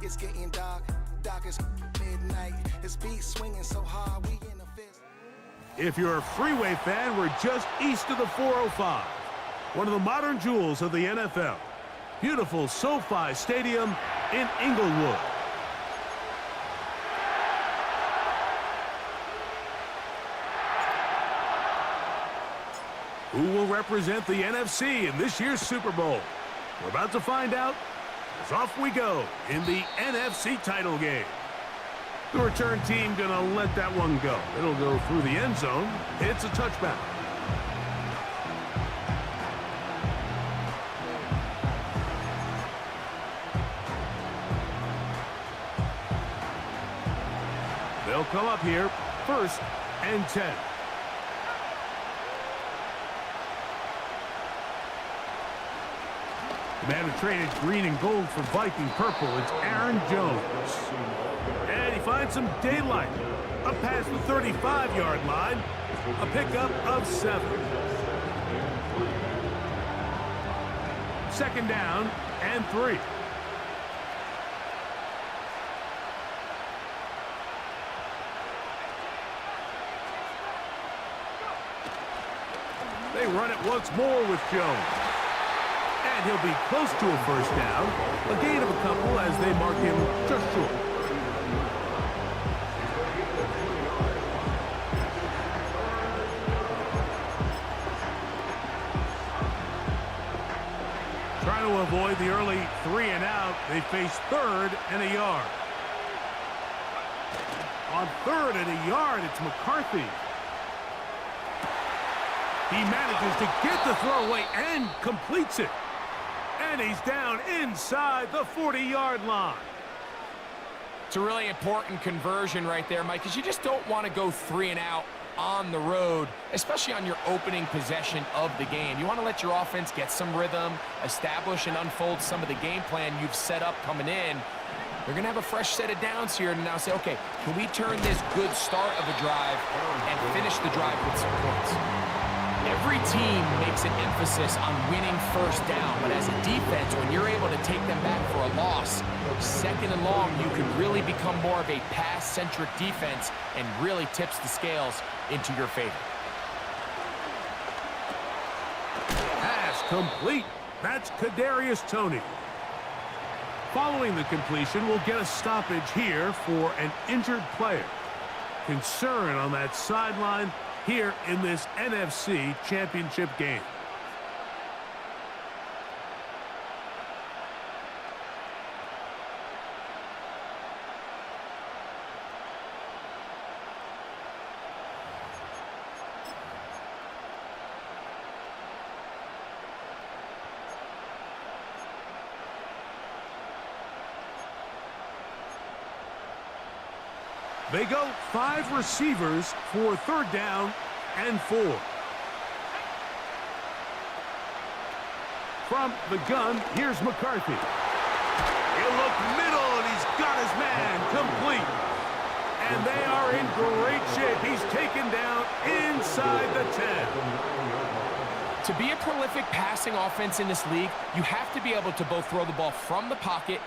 It's getting dark, dark as midnight. His beat swinging so hard, we in a fist. If you're a Freeway fan, we're just east of the 405. One of the modern jewels of the NFL. Beautiful SoFi Stadium in Inglewood. Who will represent the NFC in this year's Super Bowl? We're about to find out as off we go in the NFC title game. The return team gonna let that one go. It'll go through the end zone. It's a touchback. They'll come up here, 1st and 10. The man who traded green and gold for Viking purple, it's Aaron Jones. And he finds some daylight. Up past the 35-yard line. A pickup of 7. 2nd down and 3. They run it once more with Jones. And he'll be close to a 1st down. A gain of a couple as they mark him just short. Trying to avoid the early 3 and out, they face 3rd and a yard. On 3rd and a yard, it's McCarthy. He manages to get the throw away and completes it. And he's down inside the 40-yard line. It's a really important conversion right there, Mike, because you just don't want to go 3 and out on the road, especially on your opening possession of the game. You want to let your offense get some rhythm, establish and unfold some of the game plan you've set up coming in. They're going to have a fresh set of downs here and now say, okay, can we turn this good start of a drive and finish the drive with some points? Every team makes an emphasis on winning 1st down, but as a defense, when you're able to take them back for a loss, 2nd and long, you can really become more of a pass-centric defense and really tips the scales into your favor. Pass complete. That's Kadarius Toney. Following the completion, we'll get a stoppage here for an injured player. Concern on that sideline here in this NFC Championship game. They go 5 receivers for 3rd down and 4. From the gun, here's McCarthy. He'll look middle, and he's got his man complete. And they are in great shape. He's taken down inside the 10. To be a prolific passing offense in this league, you have to be able to both throw the ball from the pocket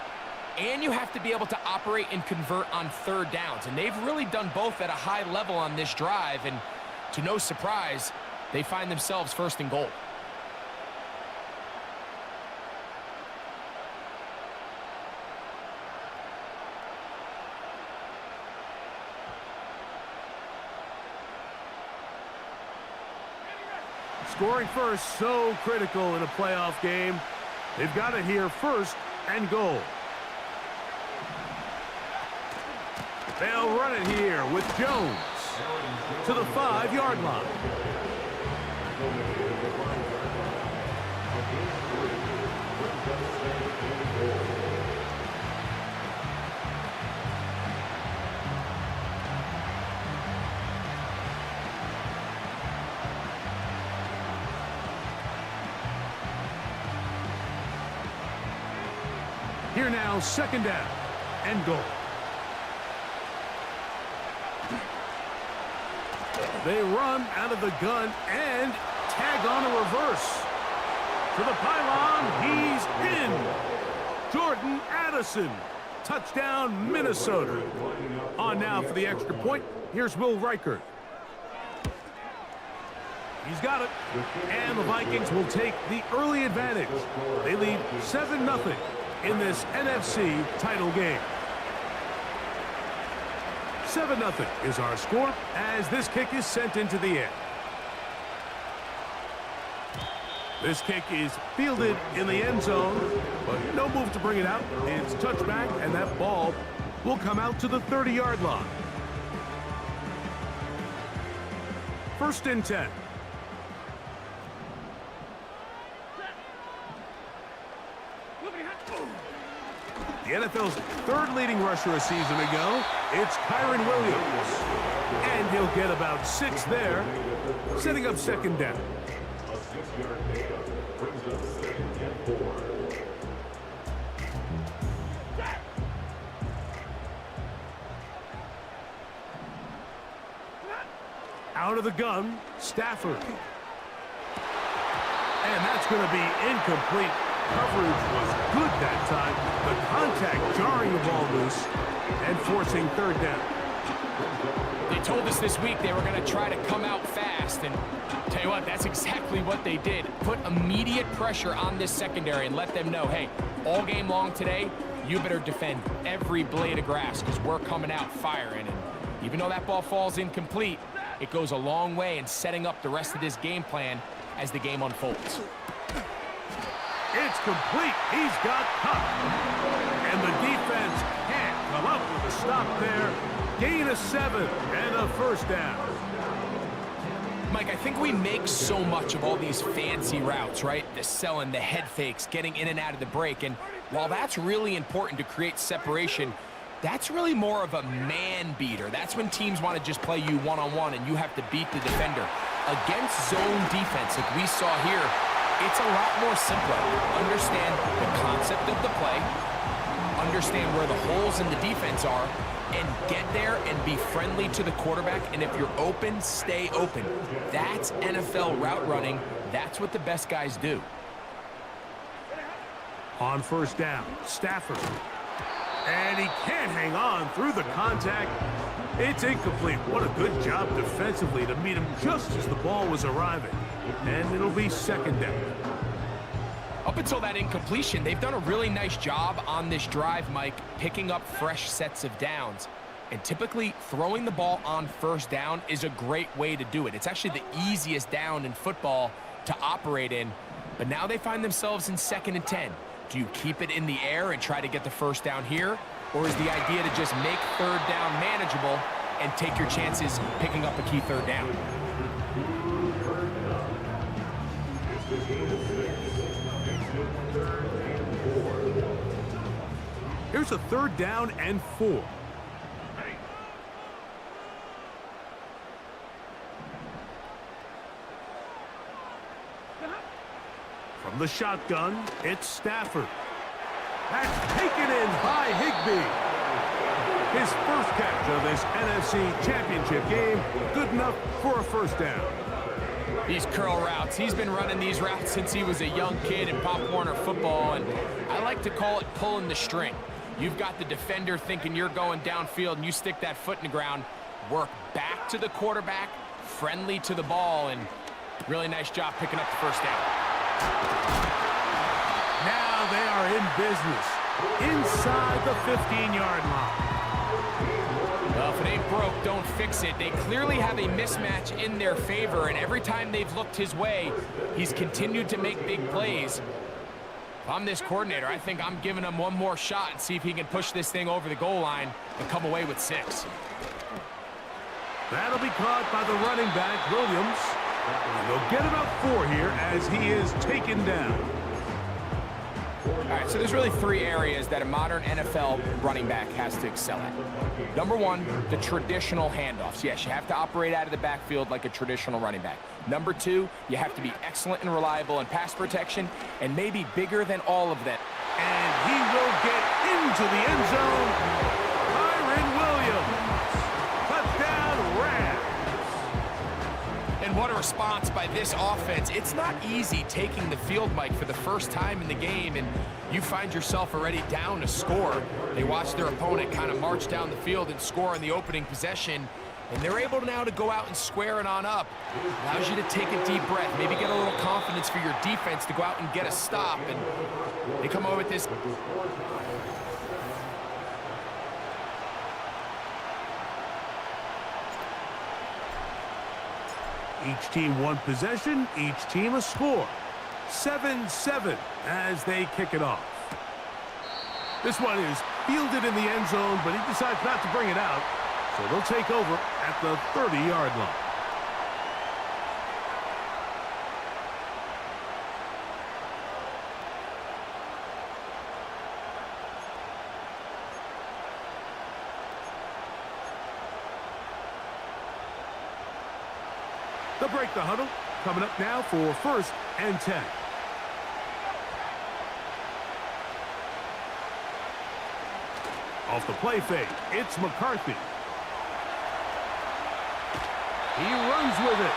and you have to be able to operate and convert on 3rd downs. And they've really done both at a high level on this drive. And to no surprise, they find themselves 1st and goal. Scoring first, so critical in a playoff game. They've got it here 1st and goal. They'll run it here with Jones to the 5-yard line. Here now, 2nd down and goal. They run out of the gun and tag on a reverse. To the pylon, he's in. Jordan Addison Touchdown, Minnesota. On now for the extra point. Here's Will Reichert. He's got it. And the Vikings will take the early advantage. They lead 7-0 in this NFC title game. 7-0 is our score as this kick is sent into the air. This kick is fielded in the end zone, but no move to bring it out. It's touchback, and that ball will come out to the 30-yard line. 1st and 10. The NFL's 3rd leading rusher a season ago, it's Kyron Williams. And he'll get about 6 there, setting up 2nd down. Out of the gun, Stafford. And that's going to be incomplete. Coverage was good that time. The contact jarring the ball loose and forcing 3rd down. They told us this week they were going to try to come out fast, and tell you what, that's exactly what they did. Put immediate pressure on this secondary and let them know, hey, all game long today, you better defend every blade of grass because we're coming out firing. And even though that ball falls incomplete, it goes a long way in setting up the rest of this game plan as the game unfolds. It's complete. He's got Cup. And the defense can't come up with a stop there. Gain of 7 and a 1st down. Mike, I think we make so much of all these fancy routes, right? The selling, the head fakes, getting in and out of the break. And while that's really important to create separation, that's really more of a man beater. That's when teams want to just play you one-on-one and you have to beat the defender. Against zone defense, like we saw here, it's a lot more simpler. Understand the concept of the play, understand where the holes in the defense are, and get there and be friendly to the quarterback. And if you're open, stay open. That's NFL route running. That's what the best guys do. On 1st down, Stafford. And he can't hang on through the contact. It's incomplete. What a good job defensively to meet him just as the ball was arriving. And it'll be 2nd down. Up until that incompletion, they've done a really nice job on this drive, Mike, picking up fresh sets of downs. And typically, throwing the ball on 1st down is a great way to do it. It's actually the easiest down in football to operate in. But now they find themselves in 2nd and 10. Do you keep it in the air and try to get the 1st down here? Or is the idea to just make 3rd down manageable and take your chances picking up a key 3rd down? Here's a 3rd down and 4. From the shotgun, it's Stafford. That's taken in by Higbee. His 1st catch of this NFC Championship game, good enough for a 1st down. These curl routes, he's been running these routes since he was a young kid in Pop Warner football, and I like to call it pulling the string. You've got the defender thinking you're going downfield, and you stick that foot in the ground, work back to the quarterback, friendly to the ball, and really nice job picking up the 1st down. Now they are in business inside the 15-yard line. Well, if it ain't broke, don't fix it. They clearly have a mismatch in their favor, and every time they've looked his way, he's continued to make big plays. If I'm this coordinator, I think I'm giving him one more shot and see if he can push this thing over the goal line and come away with 6. That'll be caught by the running back, Williams. And they'll get about 4 here as he is taken down. All right, so there's really 3 areas that a modern NFL running back has to excel at. Number 1, the traditional handoffs. Yes, you have to operate out of the backfield like a traditional running back. Number 2, you have to be excellent and reliable in pass protection, and maybe bigger than all of them. And he will get into the end zone. Kyron Williams. Touchdown, Rams. And What a response by this offense. It's not easy taking the field, Mike, for the first time in the game, and you find yourself already down to score. They watch their opponent kind of march down the field and score in the opening possession, and they're able now to go out and square it on up. Allows you to take a deep breath, maybe get a little confidence for your defense to go out and get a stop, and they come over with this. Each team one possession, each team a score. 7-7 as they kick it off. This one is fielded in the end zone, but he decides not to bring it out, so they'll take over at the 30-yard line. They'll break the huddle. Coming up now for 1st and 10. Off the play fake, it's McCarthy. He runs with it.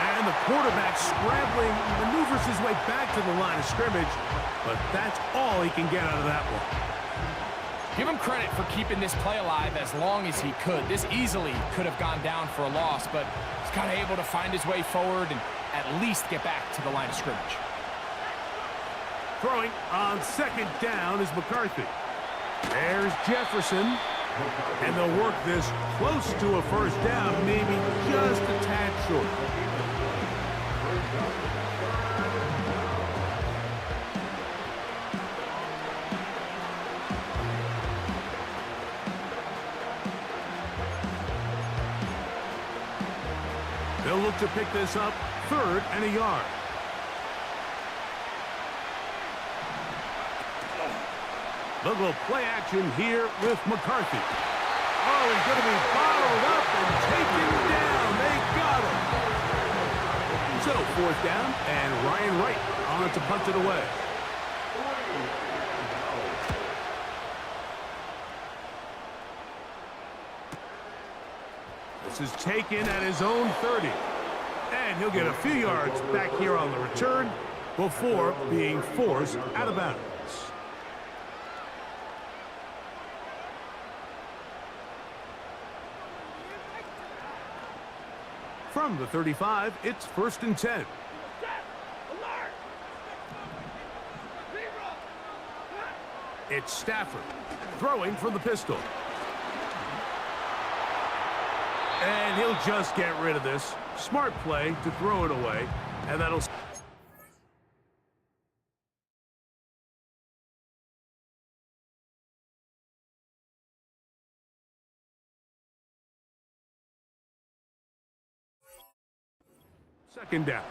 And the quarterback scrambling, maneuvers his way back to the line of scrimmage, but that's all he can get out of that one. Give him credit for keeping this play alive as long as he could. This easily could have gone down for a loss, but he's kind of able to find his way forward and at least get back to the line of scrimmage. Throwing on 2nd down is McCarthy. There's Jefferson. And they'll work this close to a 1st down, maybe just a tad short. They'll look to pick this up 3rd and a yard. They'll go play action here with McCarthy. Oh, he's going to be bottled up and taken down. They got him. So 4th down, and Ryan Wright on to punt it away. This is taken at his own 30. And he'll get a few yards back here on the return before being forced out of bounds. From the 35, it's 1st and 10. It's Stafford throwing from the pistol. And he'll just get rid of this. Smart play to throw it away, and that'll... Second down.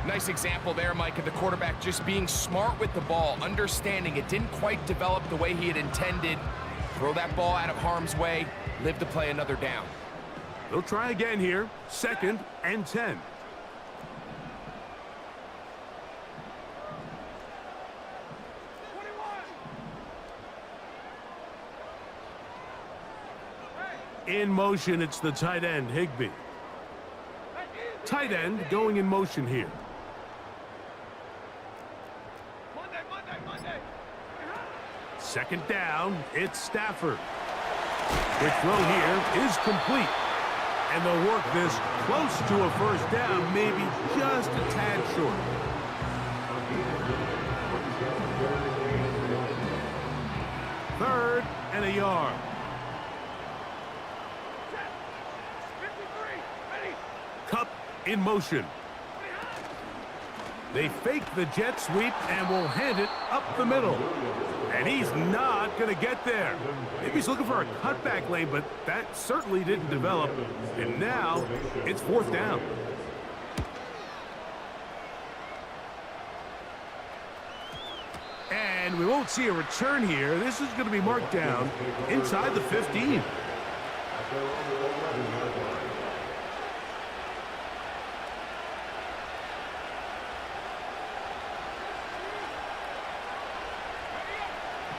Nice example there, Mike, of the quarterback just being smart with the ball, understanding it didn't quite develop the way he had intended. Throw that ball out of harm's way, live to play another down. They'll try again here. 2nd and 10. In motion, it's the tight end, Higbee. Tight end going in motion here. Second down, it's Stafford. Quick throw here is complete. And they'll work this close to a 1st down, maybe just a tad short. Third and a yard. Cup in motion. They fake the jet sweep and will hand it up the middle. And he's not going to get there. Maybe he's looking for a cutback lane, but that certainly didn't develop. And now it's 4th down. And we won't see a return here. This is going to be marked down inside the 15.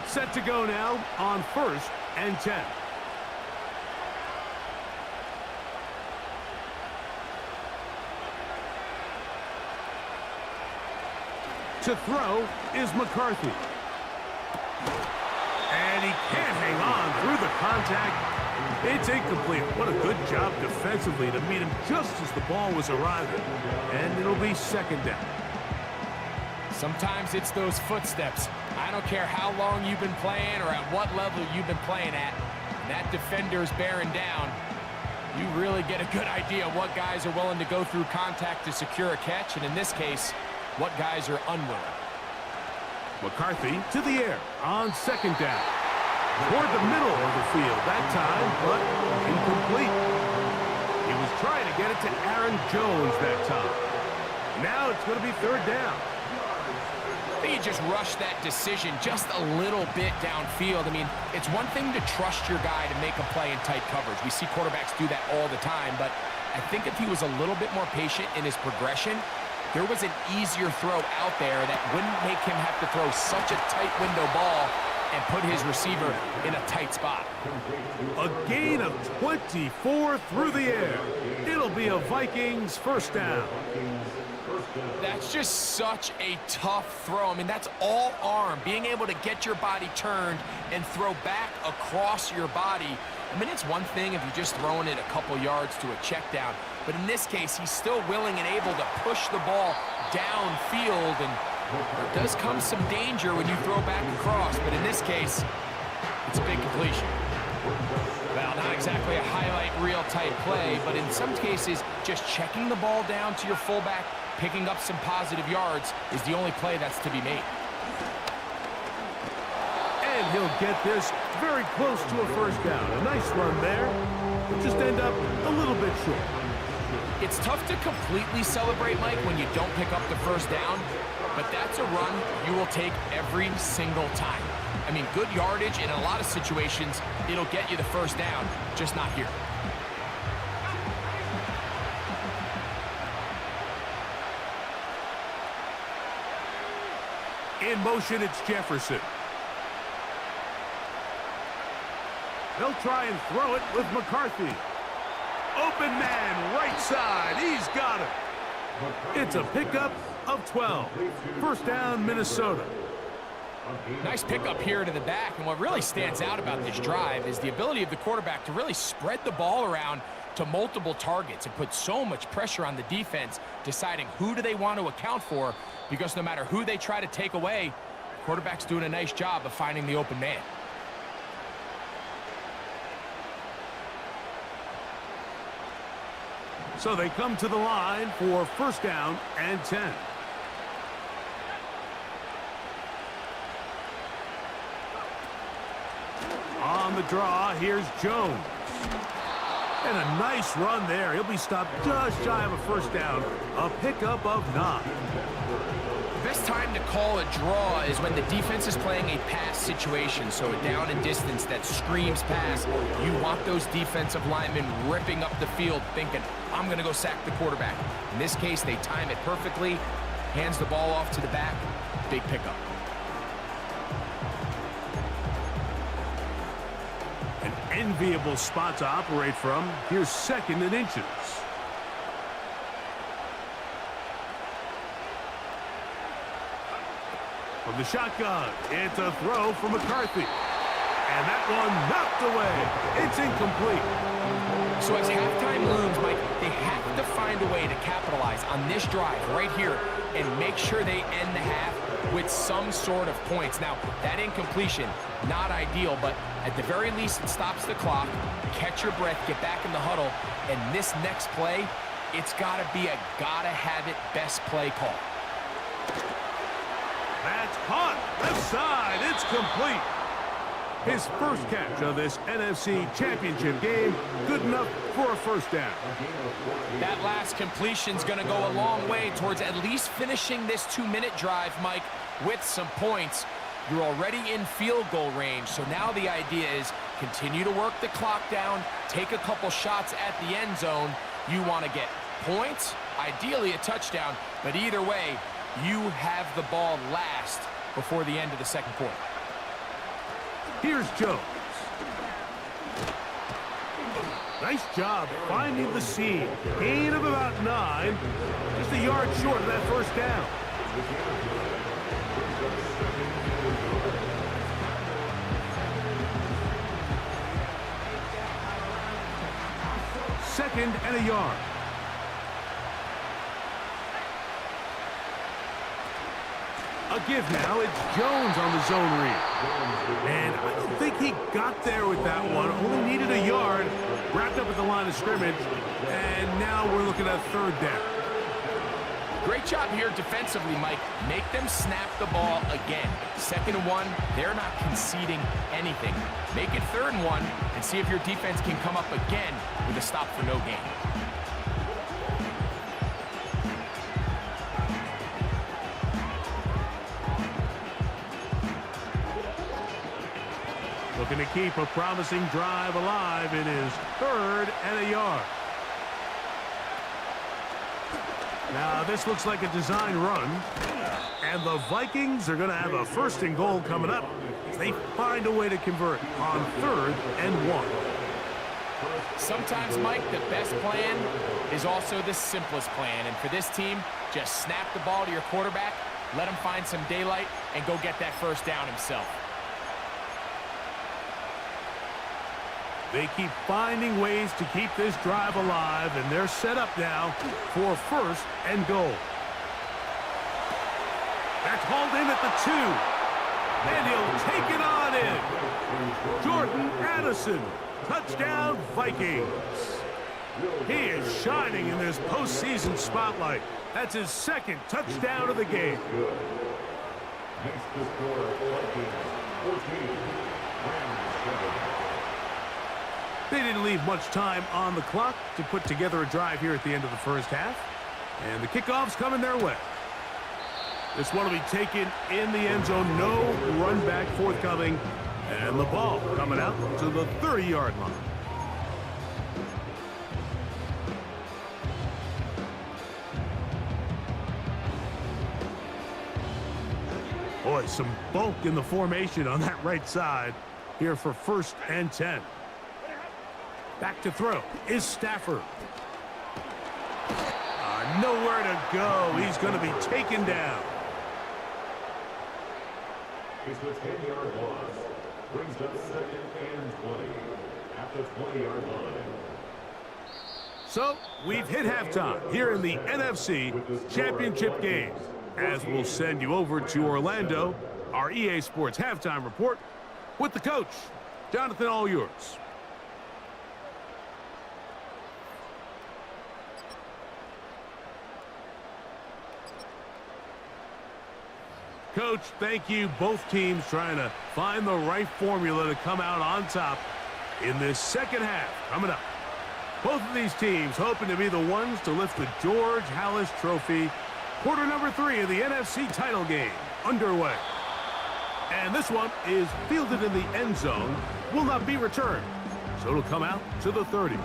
Set to go now on 1st and 10. To throw is McCarthy. And he can't hang on through the contact. It's incomplete. What a good job defensively to meet him just as the ball was arriving. And it'll be second down. Sometimes it's those footsteps. I don't care how long you've been playing or at what level you've been playing at. When that defender's bearing down, you really get a good idea of what guys are willing to go through contact to secure a catch, and in this case, what guys are unwilling. McCarthy to the air on second down. Toward the middle of the field that time, but incomplete. He was trying to get it to Aaron Jones that time. Now it's going to be third down. I think you just rushed that decision just a little bit downfield. I mean, it's one thing to trust your guy to make a play in tight coverage. We see quarterbacks do that all the time, but I think if he was a little bit more patient in his progression, there was an easier throw out there that wouldn't make him have to throw such a tight window ball and put his receiver in a tight spot. A gain of 24 through the air. It'll be a Vikings first down. That's just such a tough throw. I mean, that's all arm. Being able to get your body turned and throw back across your body. I mean, it's one thing if you're just throwing it a couple yards to a check down. But in this case, he's still willing and able to push the ball downfield. And there does come some danger when you throw back across. But in this case, it's a big completion. Well, not exactly a highlight reel type play, but in some cases, just checking the ball down to your fullback, picking up some positive yards is the only play that's to be made. And he'll get this very close to a first down. A nice run there. He'll just end up a little bit short. It's tough to completely celebrate, Mike, when you don't pick up the first down, but that's a run you will take every single time. I mean, good yardage in a lot of situations, it'll get you the first down, just not here. In motion, it's Jefferson. They'll try and throw it with McCarthy. Open man, right side. He's got it. It's a pickup of 12. First down, Minnesota. Nice pickup here to the back, and what really stands out about this drive is the ability of the quarterback to really spread the ball around to multiple targets and put so much pressure on the defense, deciding who do they want to account for, because no matter who they try to take away, the quarterback's doing a nice job of finding the open man. So they come to the line for first down and 10. On the draw, here's Jones. And a nice run there. He'll be stopped just shy of a first down. A pickup of 9. The best time to call a draw is when the defense is playing a pass situation, so a down and distance that screams pass. You want those defensive linemen ripping up the field thinking, I'm going to go sack the quarterback. In this case, they time it perfectly, hands the ball off to the back, big pickup. An enviable spot to operate from. Here's second and inches. From the shotgun, it's a throw for McCarthy. And that one knocked away. It's incomplete. So as halftime looms, Mike, they have to find a way to capitalize on this drive right here and make sure they end the half with some sort of points. Now, that incompletion, not ideal, but at the very least, it stops the clock. Catch your breath, get back in the huddle, and this next play, it's got to be a gotta-have-it best play call. That's caught. Left side. It's complete. His first catch of this NFC Championship game. Good enough for a first down. That last completion's going to go a long way towards at least finishing this 2-minute drive, Mike, with some points. You're already in field goal range, so now the idea is continue to work the clock down, take a couple shots at the end zone. You want to get points, ideally a touchdown, but either way, you have the ball last before the end of the second quarter. Here's Jones. Nice job finding the seam. Gain of about 9. Just a yard short of that first down. Second and a yard. A give now. It's Jones on the zone read. And I don't think he got there with that one. Only needed a yard. Wrapped up at the line of scrimmage. And now we're looking at third down. Great job here defensively, Mike. Make them snap the ball again. 2nd and 1, they're not conceding anything. Make it 3rd and 1 and see if your defense can come up again with a stop for no gain. Looking to keep a promising drive alive. It is 3rd and a yard. Now, this looks like a design run. And the Vikings are going to have a 1st and goal coming up. They find a way to convert on 3rd and 1. Sometimes, Mike, the best plan is also the simplest plan. And for this team, just snap the ball to your quarterback, let him find some daylight, and go get that 1st down himself. They keep finding ways to keep this drive alive, and they're set up now for 1st and goal. That's hauled in at the 2. And he'll take it on in. Jordan Addison, touchdown Vikings. He is shining in this postseason spotlight. That's his 2nd touchdown of the game. Next to score, Vikings 14, Rams 7. They didn't leave much time on the clock to put together a drive here at the end of the 1st half. And the kickoff's coming their way. This one will be taken in the end zone. No run back forthcoming. And the ball coming out to the 30-yard line. Boy, some bulk in the formation on that right side here for 1st and 10. Back to throw is Stafford. Nowhere to go. He's going to be taken down. It's a 10-yard loss. Brings up 2nd and 20 at the 20-yard line. So we've hit halftime here in the NFC Championship game. As we'll send you over to Orlando, our EA Sports halftime report with the coach. Jonathan, all yours. Coach, thank you. Both teams trying to find the right formula to come out on top in this 2nd half coming up. Both of these teams hoping to be the ones to lift the George Halas Trophy. Quarter number 3 of the NFC title game underway. And this one is fielded in the end zone. Will not be returned. So it'll come out to the 30.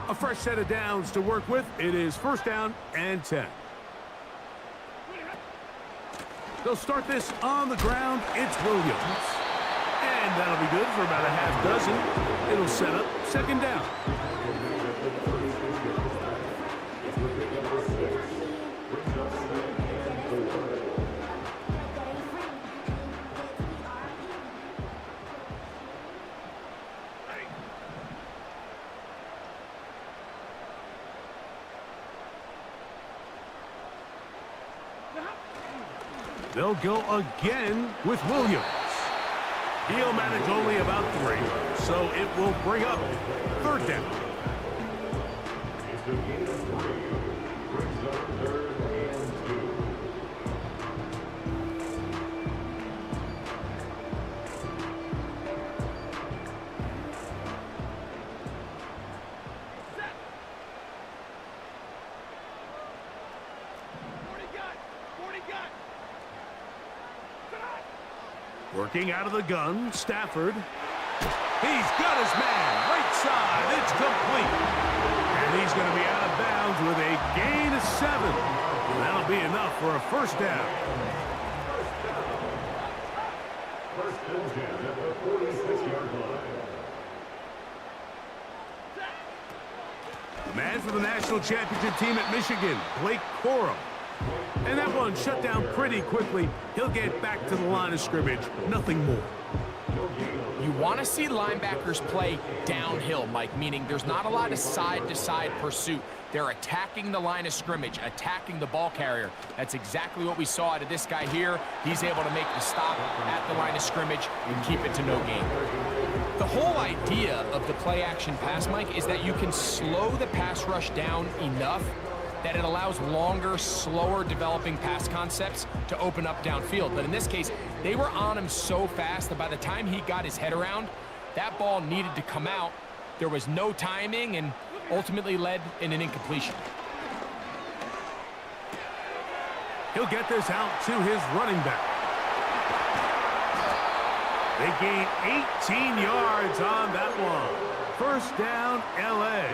A fresh set of downs to work with. It is 1st down and 10. They'll start this on the ground. It's Williams. And that'll be good for about a half dozen. It'll set up 2nd down. They'll go again with Williams. He'll manage only about 3, so it will bring up 3rd down. It's a gain of 3. Brings up 3rd and 2. Working out of the gun, Stafford. He's got his man, right side, it's complete. And he's going to be out of bounds with a gain of 7. And that'll be enough for a 1st down. 1st and 10 at the 46-yard line. Man for the national championship team at Michigan, Blake Corum. And that one shut down pretty quickly. He'll get back to the line of scrimmage. Nothing more. You want to see linebackers play downhill, Mike, meaning there's not a lot of side-to-side pursuit. They're attacking the line of scrimmage, attacking the ball carrier. That's exactly what we saw out of this guy here. He's able to make the stop at the line of scrimmage and keep it to no gain. The whole idea of the play-action pass, Mike, is that you can slow the pass rush down enough that it allows longer, slower developing pass concepts to open up downfield. But in this case, they were on him so fast that by the time he got his head around, that ball needed to come out. There was no timing and ultimately led in an incompletion. He'll get this out to his running back. They gain 18 yards on that one. First down, LA.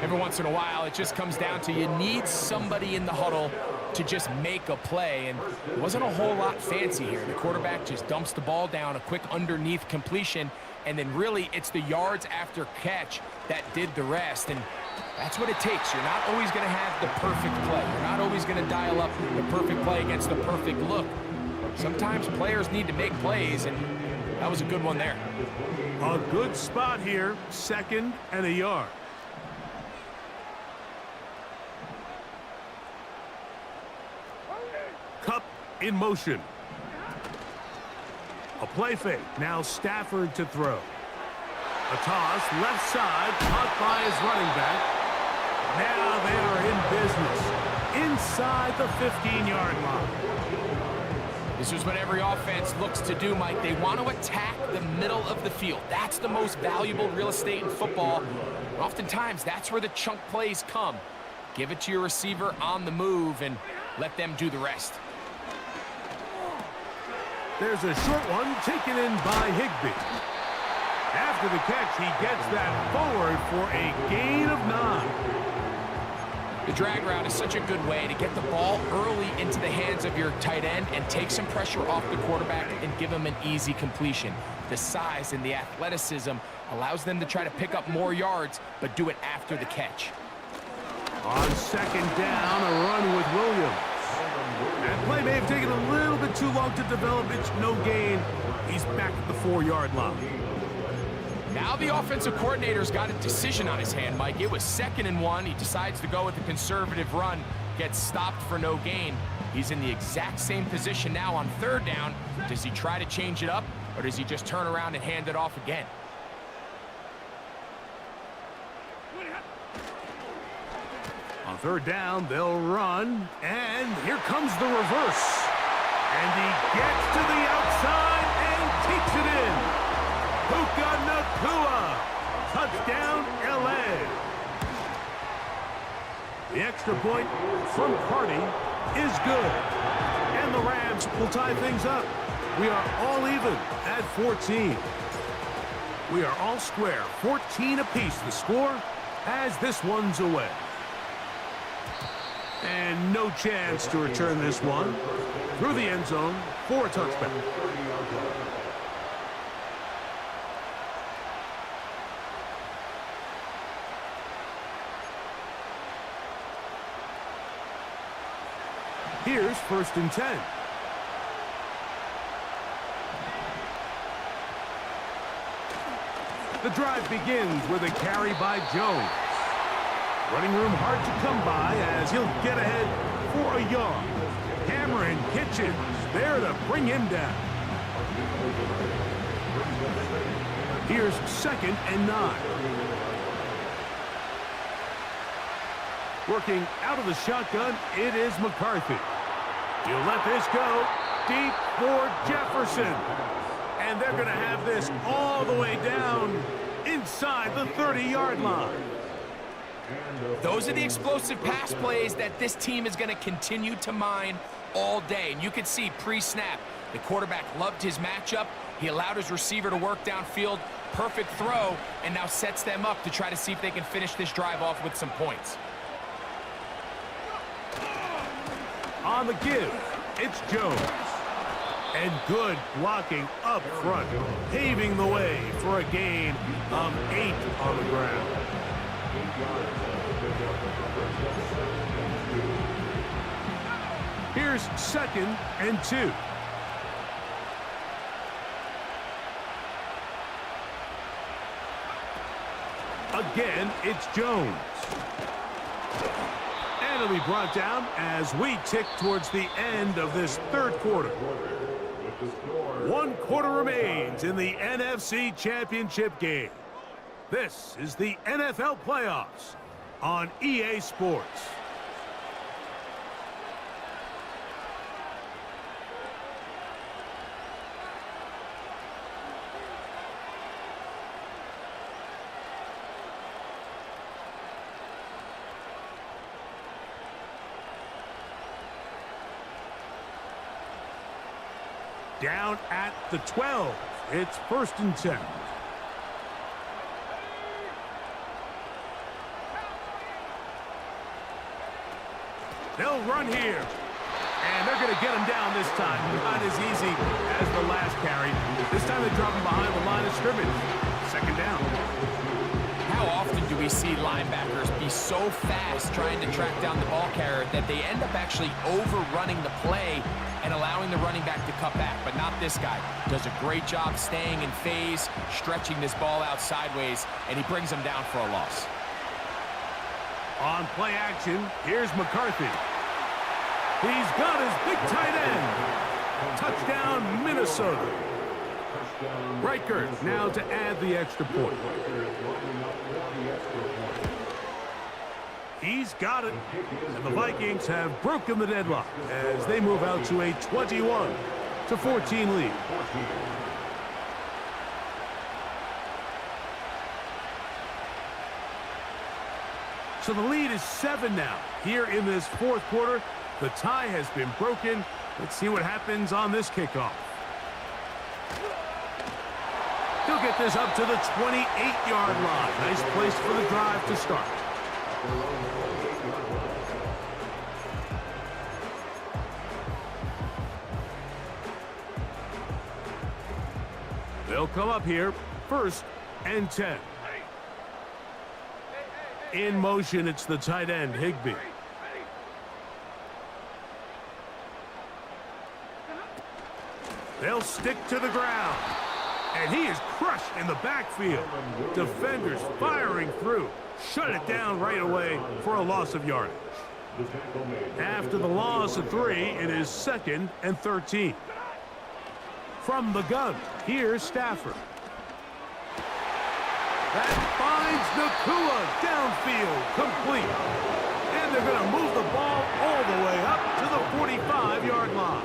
Every once in a while, it just comes down to you need somebody in the huddle to just make a play, and it wasn't a whole lot fancy here. The quarterback just dumps the ball down, a quick underneath completion, and then really it's the yards after catch that did the rest, and that's what it takes. You're not always going to have the perfect play. You're not always going to dial up the perfect play against the perfect look. Sometimes players need to make plays, and that was a good one there. A good spot here, 2nd and a yard. Cup in motion. A play fake. Now Stafford to throw. A toss, left side, caught by his running back. Now they are in business. Inside the 15-yard line. This is what every offense looks to do, Mike. They want to attack the middle of the field. That's the most valuable real estate in football. Oftentimes, that's where the chunk plays come. Give it to your receiver on the move and let them do the rest. There's a short one taken in by Higbee. After the catch, he gets that forward for a gain of 9. The drag route is such a good way to get the ball early into the hands of your tight end and take some pressure off the quarterback and give him an easy completion. The size and the athleticism allows them to try to pick up more yards, but do it after the catch. On 2nd down, a run with Williams. That play may have taken a little bit too long to develop. It's no gain. He's back at the 4-yard line. Now the offensive coordinator's got a decision on his hand, Mike. It was 2nd and 1. He decides to go with a conservative run, gets stopped for no gain. He's in the exact same position now on 3rd down. Does he try to change it up, or does he just turn around and hand it off again? On 3rd down, they'll run, and here comes the reverse. And he gets to the outside and takes it in. Puka Nacua, touchdown, LA. The extra point from Carty is good. And the Rams will tie things up. We are all even at 14. We are all square, 14 apiece the score as this one's away. And no chance to return this one through the end zone for a touchback. Here's 1st and 10. The drive begins with a carry by Jones. Running room hard to come by as he'll get ahead for a yard. Cameron Kitchens there to bring him down. Here's 2nd and 9. Working out of the shotgun, it is McCarthy. He'll let this go deep for Jefferson. And they're going to have this all the way down inside the 30-yard line. Those are the explosive pass plays that this team is going to continue to mine all day. And you can see pre-snap, the quarterback loved his matchup. He allowed his receiver to work downfield. Perfect throw, and now sets them up to try to see if they can finish this drive off with some points. On the give, it's Jones. And good blocking up front, paving the way for a gain of 8 on the ground. Here's 2nd and 2. Again, it's Jones. And it'll be brought down as we tick towards the end of this third quarter. 1 quarter remains in the NFC Championship game. This is the NFL Playoffs on EA Sports. Down at the 12. It's 1st and 10. They'll run here. And they're going to get him down this time. Not as easy as the last carry. This time they drop him behind the line of scrimmage. 2nd down. How often do we see linebackers be so fast trying to track down the ball carrier that they end up actually overrunning the play and allowing the running back to cut back? But not this guy. Does a great job staying in phase, stretching this ball out sideways, and he brings him down for a loss. On play action, here's McCarthy. He's got his big tight end. Touchdown, Minnesota. Riker now to add the extra point. He's got it. And the Vikings have broken the deadlock as they move out to a 21-14 lead. So the lead is 7 now. Here in this 4th quarter, the tie has been broken. Let's see what happens on this kickoff. He'll get this up to the 28-yard line. Nice place for the drive to start. They'll come up here, 1st and 10. In motion, it's the tight end, Higbee. They'll stick to the ground. And he is crushed in the backfield. Defenders firing through. Shut it down right away for a loss of yardage. After the loss of 3, it is 2nd and 13. From the gun, here's Stafford. That finds Nakua downfield, complete. And they're going to move the ball all the way up to the 45-yard line.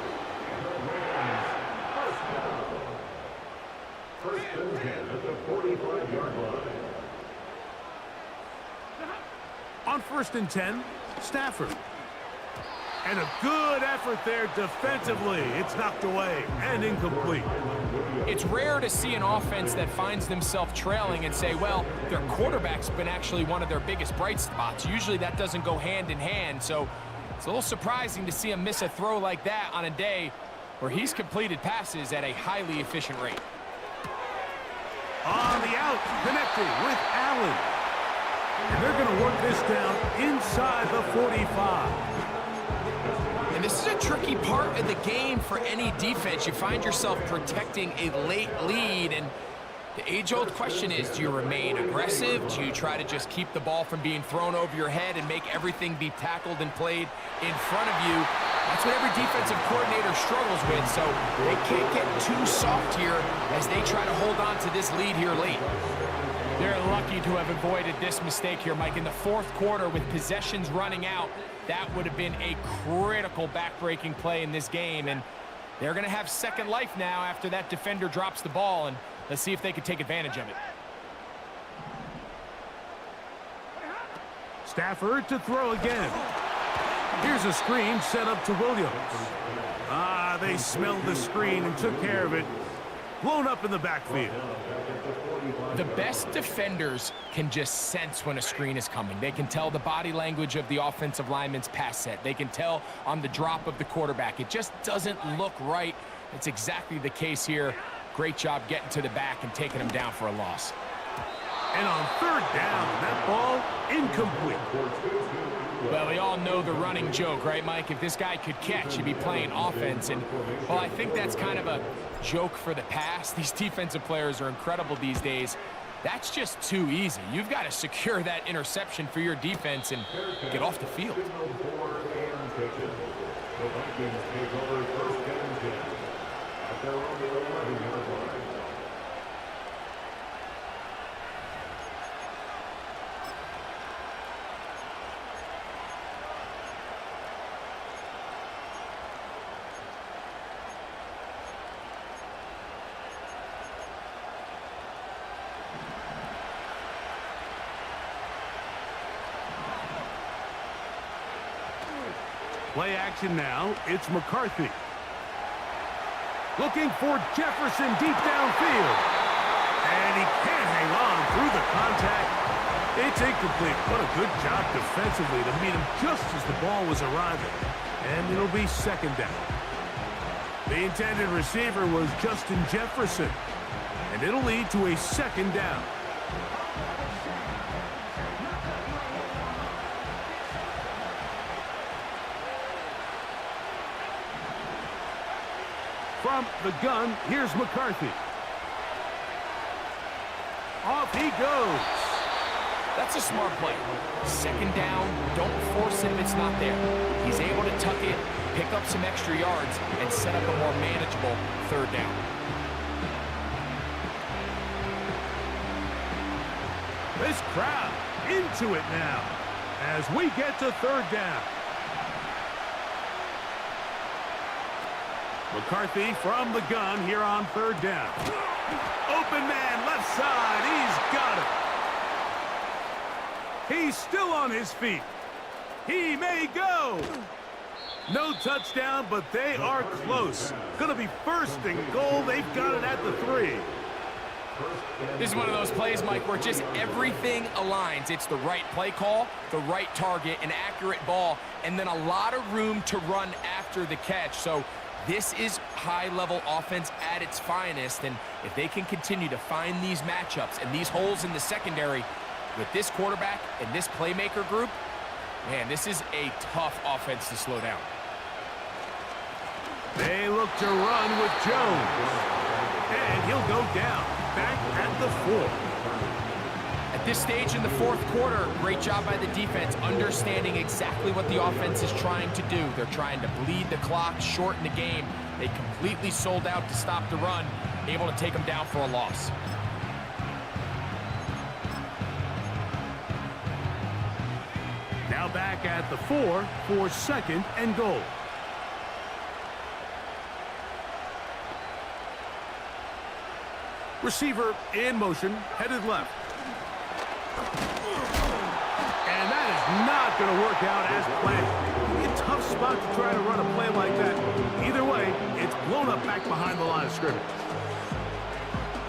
First and 10 at the 45-yard line. On 1st and 10, Stafford. And a good effort there defensively. It's knocked away and incomplete. It's rare to see an offense that finds themselves trailing and say, well, their quarterback's been actually one of their biggest bright spots. Usually that doesn't go hand in hand, so it's a little surprising to see him miss a throw like that on a day where he's completed passes at a highly efficient rate. On the out, connecting with Allen. And they're going to work this down inside the 45. And this is a tricky part of the game for any defense. You find yourself protecting a late lead, and the age-old question is, do you remain aggressive? Do you try to just keep the ball from being thrown over your head and make everything be tackled and played in front of you? That's what every defensive coordinator struggles with, so they can't get too soft here as they try to hold on to this lead here late. They're lucky to have avoided this mistake here, Mike. In the 4th quarter, with possessions running out, that would have been a critical back-breaking play in this game, and they're going to have second life now after that defender drops the ball, and let's see if they can take advantage of it. Stafford to throw again. Here's a screen set up to Williams. They smelled the screen and took care of it. Blown up in the backfield. The best defenders can just sense when a screen is coming. They can tell the body language of the offensive lineman's pass set. They can tell on the drop of the quarterback. It just doesn't look right. It's exactly the case here. Great job getting to the back and taking him down for a loss. And on 3rd down, that ball incomplete. Well, we all know the running joke, right, Mike? If this guy could catch, he'd be playing offense. And, well, I think that's kind of a joke for the past. These defensive players are incredible these days. That's just too easy. You've got to secure that interception for your defense and get off the field. The Vikings take over first and 10 at their own 11-yard line. Play action now. It's McCarthy. Looking for Jefferson deep downfield. And he can't hang on through the contact. It's incomplete. What a good job defensively to meet him just as the ball was arriving. And it'll be second down. The intended receiver was Justin Jefferson. And it'll lead to a second down. From the gun, here's McCarthy. Off he goes. That's a smart play. Second down, don't force it if it's not there. He's able to tuck it, pick up some extra yards, and set up a more manageable third down. This crowd into it now as we get to third down. McCarthy from the gun here on third down. Open man, left side. He's got it. He's still on his feet. He may go. No touchdown, but they are close. Going to be first and goal. They've got it at the 3. This is one of those plays, Mike, where just everything aligns. It's the right play call, the right target, an accurate ball, and then a lot of room to run after the catch. So this is high-level offense at its finest, and if they can continue to find these matchups and these holes in the secondary with this quarterback and this playmaker group, man, this is a tough offense to slow down. They look to run with Jones, and he'll go down, back at the 4. At this stage in the fourth quarter, great job by the defense, understanding exactly what the offense is trying to do. They're trying to bleed the clock, shorten the game. They completely sold out to stop the run, able to take them down for a loss. Now back at the 4 for second and goal. Receiver in motion, headed left. And that is not going to work out as planned. A tough spot to try to run a play like that. Either way, it's blown up back behind the line of scrimmage.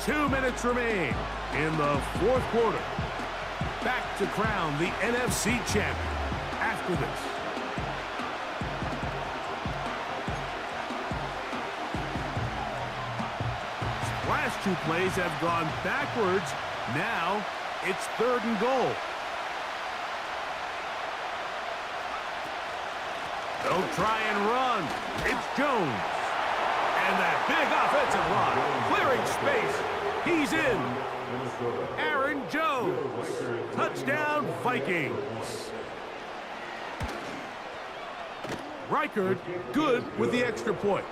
2 minutes remain in the fourth quarter. Back to crown the NFC champion after this. Last 2 plays have gone backwards. Now it's third and goal. They'll try and run. It's Jones. And that big offensive line clearing space. He's in. Aaron Jones. Touchdown, Vikings. Reichard good with the extra point.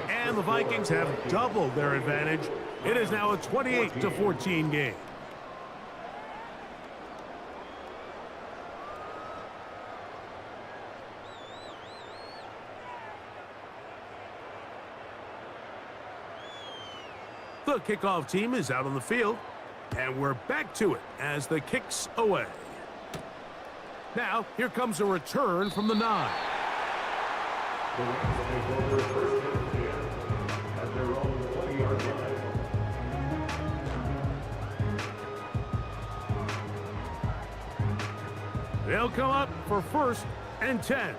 And the Vikings have doubled their advantage. It is now a 28-14 game. The kickoff team is out on the field, and we're back to it as the kick's away. Now, here comes a return from the 9. The Rams take over first and 10 at their own 20-yard line. They'll come up for first and 10.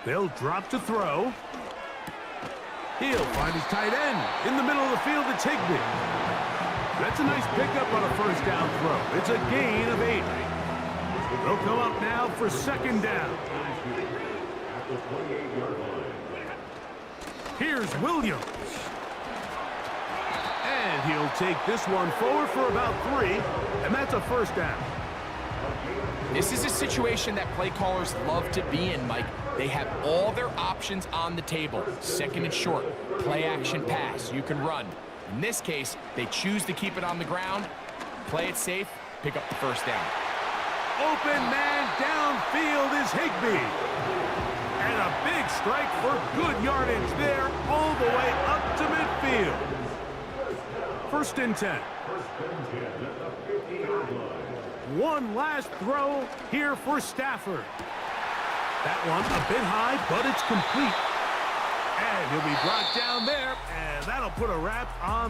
They'll drop to throw. He'll find his tight end in the middle of the field to Higbee. That's a nice pickup on a first down throw. It's a gain of 8. They'll come up now for second down. At the 28-yard line. Here's Williams. And he'll take this one forward for about 3, and that's a first down. This is a situation that play callers love to be in, Mike. They have all their options on the table. Second and short, play action pass, you can run. In this case, they choose to keep it on the ground, play it safe, pick up the first down. Open man downfield is Higbee. And a big strike for good yardage there all the way up to midfield. First and 10. One last throw here for Stafford. That one a bit high, but it's complete. And he'll be brought down there, and that'll put a wrap on